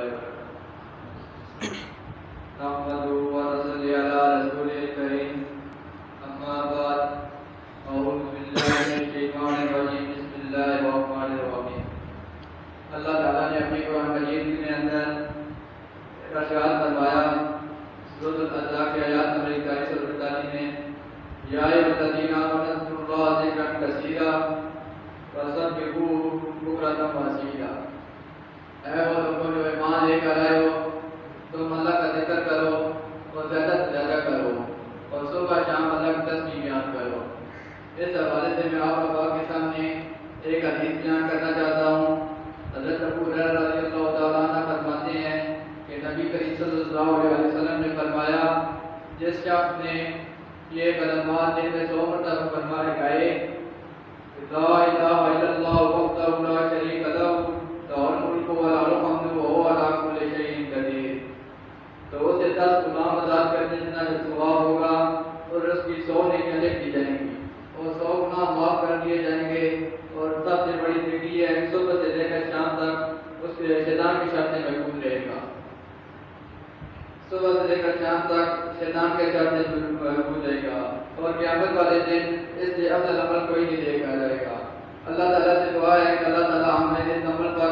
وبركاته نحمده ونصلي على رسوله الكريم أما بعد أعوذ بالله من الشيطان الرجيم بسم الله الرحمن الرحيم اللہ تعالیٰ نے اپنی قرآن مجید کے اندر ارشاد فرمایا سورۃ الاعراف کی آیات نمبر 41 اور 42 میں یا ایھا الذین آمنوا اذکروا اللہ ذکرا کثیرا وسبحوہ بکرۃ واسیلا، اے وہ لوگوں جو ایمان لے کر آئے ہو تم اللہ کا ذکر کرو اور زیادہ سے زیادہ کرو اور صبح شام اللہ کی تسبیح بیان کرو۔ اس حوالے سے میں آپ کے سامنے ایک حدیث بیان کرنا چاہتا ہوں۔ حضرت ابو ہریرہ رضی اللہ تعالیٰ عنہ فرماتے ہیں کہ نبی کریم صلی اللہ علیہ وسلم نے فرمایا جس شخص نے یہ کلمات دن میں 100 مرتبہ فرمائے گئے لا الہ الا اللہ وحدہ لا شریک لہ لہ الملک و لہ الحمد وہو علی کل شیء قدیر، تو اسے 10 غلام آزاد کرنے جتنا جو ثواب ہوگا اور اس کی 100 نیکیاں لکھ دی جائیں گی اور 100 گناہ معاف کر دیے جائیں گے۔ اور سب سے بڑی نیکی ہے صبح سے لے کر شام تک اس کے شیطان کے شر سے محفوظ رہے گا، صبح سے لے کر شام تک شیطان کے شر سے محفوظ رہے گا، اور قیامت والے دن اس سے افضل عمل کوئی نہیں دیکھا جائے گا۔ اللہ تعالیٰ سے دعا ہے کہ اللہ تعالیٰ ہمیں اس عمل پر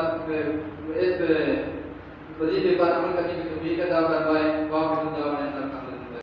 اس وظیفے پر عمل کرنے کی توفیق عطا فرمائے۔